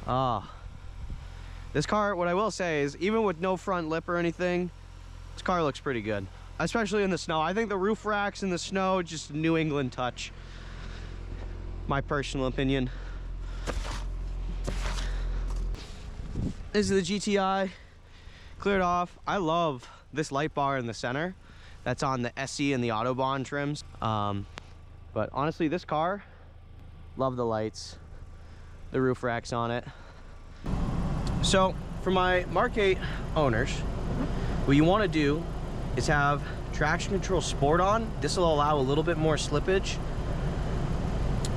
This car, what I will say is, even with no front lip or anything, this car looks pretty good, especially in the snow. I think the roof racks in the snow, just a New England touch. My personal opinion. This is the GTI, cleared off. I love this light bar in the center. That's on the SE and the Autobahn trims. But honestly, this car, love the lights, the roof racks on it. So for my Mark 8 owners, what you want to do is have traction control sport on. This will allow a little bit more slippage.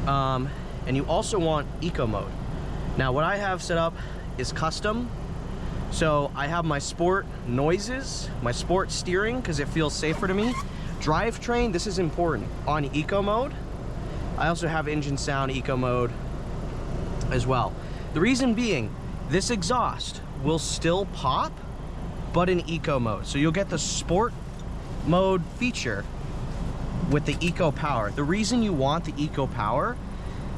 And you also want eco mode. Now what I have set up is custom. So I have my sport noises, my sport steering, because it feels safer to me. Drivetrain, this is important, on eco mode. I also have engine sound eco mode as well. The reason being, this exhaust will still pop, but in eco mode. So you'll get the sport mode feature with the eco power. The reason you want the eco power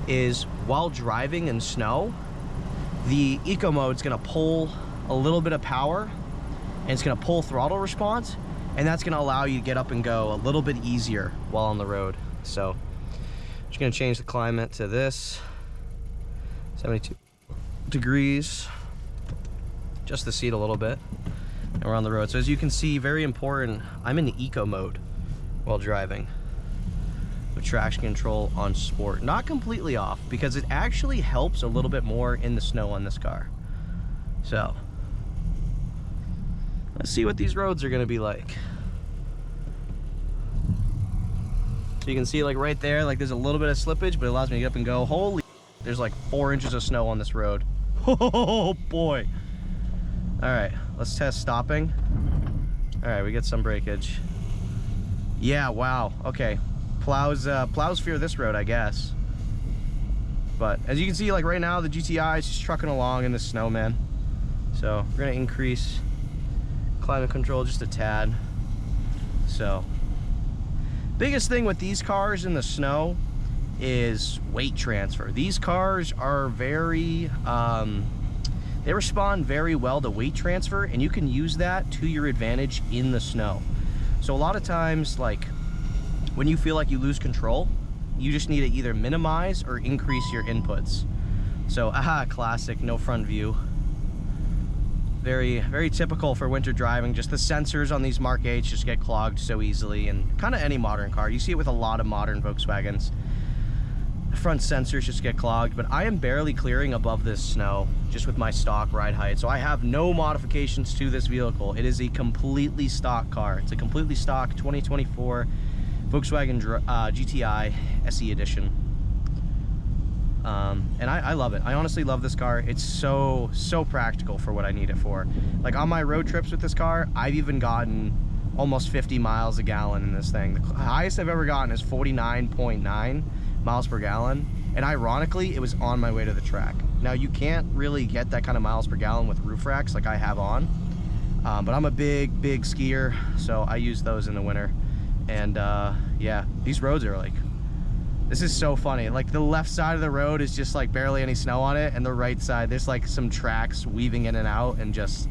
is while driving in snow, the eco mode is going to pull a little bit of power and it's going to pull throttle response, and that's going to allow you to get up and go a little bit easier while on the road. So I'm just going to change the climate to this 72 degrees, just the seat a little bit, and we're on the road. So as you can see, very important, I'm in the eco mode while driving with traction control on sport. Not completely off, because it actually helps a little bit more in the snow on this car. So let's see what these roads are going to be like. So you can see, like right there, like there's a little bit of slippage, but it allows me to get up and go. Holy, there's like 4 inches of snow on this road. Oh boy. All right, let's test stopping. All right, we get some breakage. Yeah, wow. Okay, plows fear this road, I guess. But as you can see, like right now, the GTI is just trucking along in the snow, man. So we're gonna increase climate control just a tad. So biggest thing with these cars in the snow is weight transfer. These cars are very, they respond very well to weight transfer, and you can use that to your advantage in the snow. So a lot of times, like when you feel like you lose control, you just need to either minimize or increase your inputs. So, classic, no front view. Very, very typical for winter driving. Just the sensors on these Mark 8s just get clogged so easily, and kind of any modern car. You see it with a lot of modern Volkswagens. The front sensors just get clogged, but I am barely clearing above this snow just with my stock ride height. So I have no modifications to this vehicle. It is a completely stock car. It's a completely stock 2024 Volkswagen GTI SE edition. And I love it. I honestly love this car. It's so practical for what I need it for. Like on my road trips with this car, I've even gotten almost 50 miles a gallon in this thing. The highest I've ever gotten is 49.9 miles per gallon. And ironically, it was on my way to the track. Now you can't really get that kind of miles per gallon with roof racks like I have on. But I'm a big skier, so I use those in the winter. And yeah, these roads are like, this is so funny. Like the left side of the road is just like barely any snow on it, and the right side, there's like some tracks weaving in and out and just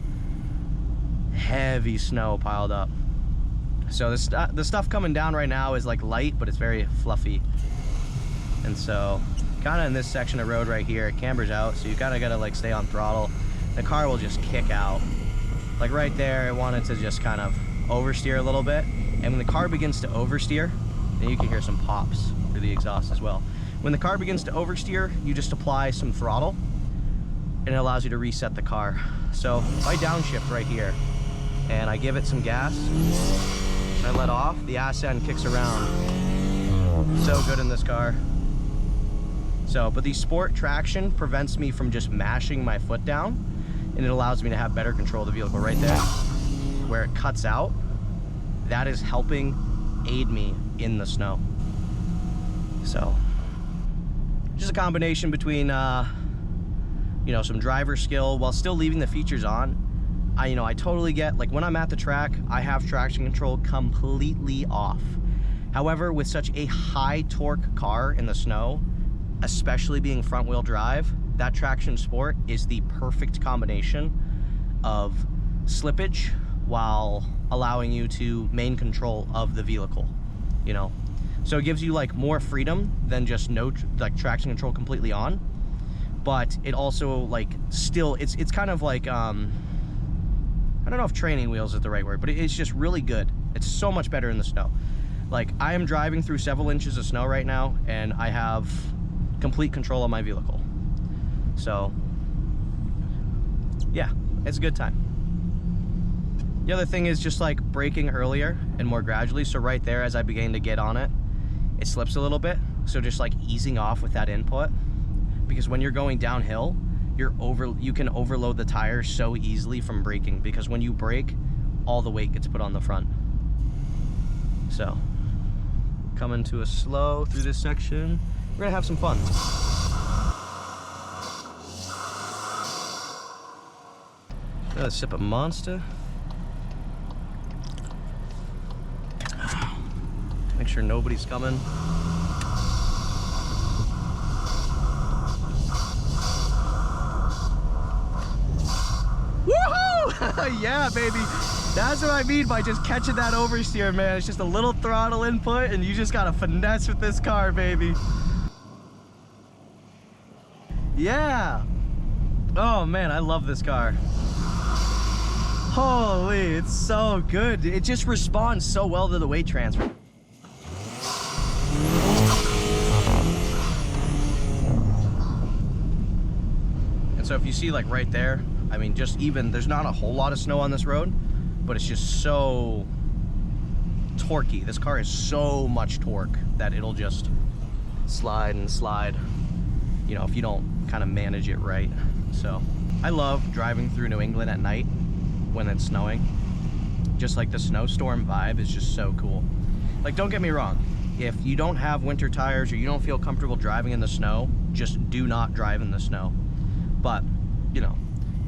heavy snow piled up. So the stuff coming down right now is like light, but it's very fluffy. And so kind of in this section of road right here, it cambers out, so you kind of got to like stay on throttle. The car will just kick out. Like right there, it wanted to just kind of oversteer a little bit. And when the car begins to oversteer, then you can hear some pops through the exhaust as well. When the car begins to oversteer, you just apply some throttle and it allows you to reset the car. So if I downshift right here and I give it some gas and I let off, the ass end kicks around. So good in this car. So, but the sport traction prevents me from just mashing my foot down, and it allows me to have better control of the vehicle. Right there, where it cuts out, that is helping aid me in the snow. So just a combination between you know, some driver skill while still leaving the features on. I totally get, like when I'm at the track, I have traction control completely off. However, with such a high torque car in the snow, especially being front wheel drive, that traction sport is the perfect combination of slippage while allowing you to maintain control of the vehicle, you know. So it gives you like more freedom than just no like traction control completely on, but it also like still it's kind of like I don't know if training wheels is the right word, but it's just really good. It's so much better in the snow. Like, I am driving through several inches of snow right now, and I have complete control of my vehicle. So, yeah, it's a good time. The other thing is just like braking earlier and more gradually. So right there, as I began to get on it, it slips a little bit. So just like easing off with that input, because when you're going downhill, you can overload the tires so easily from braking, because when you brake, all the weight gets put on the front. So, coming to a slow through this section, we're gonna have some fun. Another sip of Monster. Make sure nobody's coming. Woohoo! Yeah, baby. That's what I mean by just catching that oversteer, man. It's just a little throttle input, and you just gotta finesse with this car, baby. Yeah. Oh man, I love this car. Holy, it's so good. It just responds so well to the weight transfer. And so if you see like right there, I mean, just even, there's not a whole lot of snow on this road, but it's just so torquey. This car is so much torque that it'll just slide and slide, you know, if you don't kind of manage it right. So I love driving through New England at night when it's snowing. Just like the snowstorm vibe is just so cool. Like, don't get me wrong, if you don't have winter tires or you don't feel comfortable driving in the snow, just do not drive in the snow. But, you know,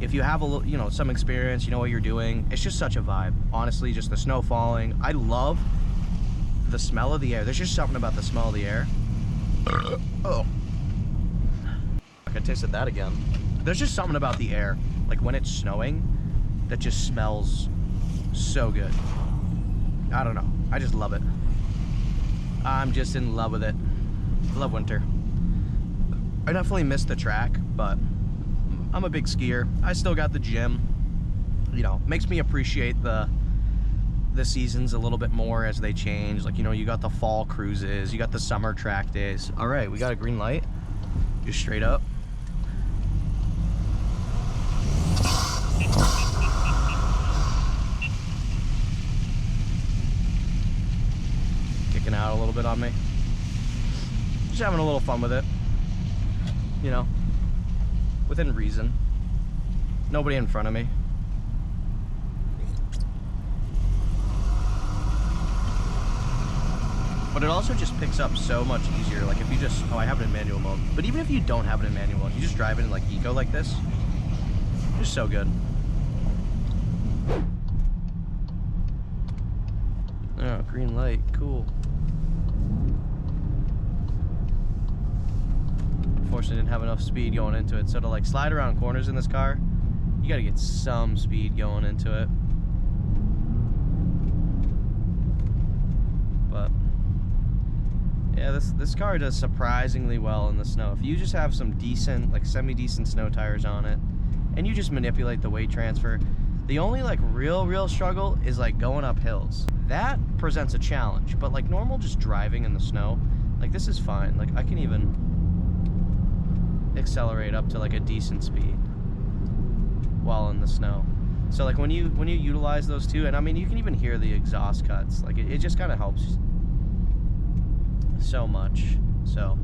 if you have a little, you know, some experience, you know what you're doing, it's just such a vibe. Honestly, just the snow falling. I love the smell of the air. There's just something about the smell of the air. Oh. I tasted that again. There's just something about the air, like when it's snowing, that just smells so good. I don't know. I just love it. I'm just in love with it. I love winter. I definitely miss the track, but I'm a big skier. I still got the gym. You know, makes me appreciate the seasons a little bit more as they change. Like, you know, you got the fall cruises, you got the summer track days. All right, we got a green light. Just straight up. Kicking out a little bit on me. Just having a little fun with it. You know, within reason. Nobody in front of me. But it also just picks up so much easier. Like if you just, oh, I have it in manual mode. But even if you don't have it in manual mode, you just drive it in like eco like this. Just so good. Oh, green light, cool. Unfortunately, didn't have enough speed going into it. So to like slide around corners in this car, you gotta get some speed going into it. But yeah, this car does surprisingly well in the snow. If you just have some decent, like semi-decent snow tires on it, and you just manipulate the weight transfer, the only like real struggle is like going up hills. That presents a challenge, but like normal just driving in the snow, like this is fine. Like I can even accelerate up to like a decent speed while in the snow. So like when you utilize those two, and I mean you can even hear the exhaust cuts, like it just kind of helps so much. So,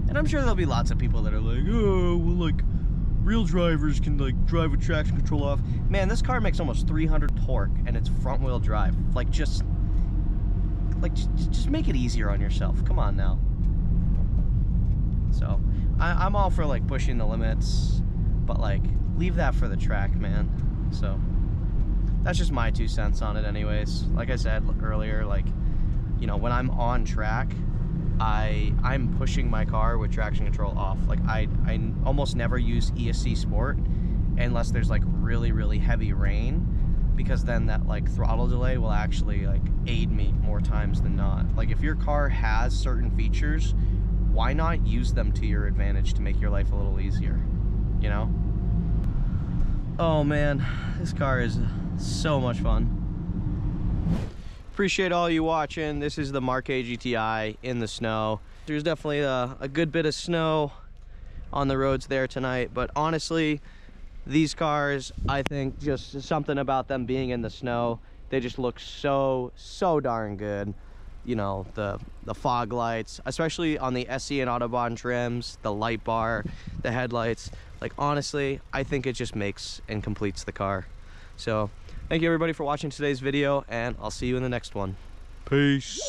and I'm sure there'll be lots of people that are like, oh well, like real drivers can like drive with traction control off. Man, this car makes almost 300 torque and it's front wheel drive. Like just make it easier on yourself. Come on now. So I'm all for like pushing the limits, but like leave that for the track, man. So that's just my 2 cents on it anyways. Like I said earlier, like, you know, when I'm on track, I'm pushing my car with traction control off. Like I almost never use ESC Sport unless there's like really heavy rain, because then that like throttle delay will actually like aid me more times than not. Like if your car has certain features, why not use them to your advantage to make your life a little easier, you know? Oh man, this car is so much fun. Appreciate all you watching. This is the Marquez GTI in the snow. There's definitely a good bit of snow on the roads there tonight, but honestly, these cars, I think just something about them being in the snow, they just look so darn good. You know, the fog lights, especially on the SE and Autobahn trims, the light bar, the headlights. Like honestly, I think it just makes and completes the car. So thank you everybody for watching today's video, and I'll see you in the next one. Peace.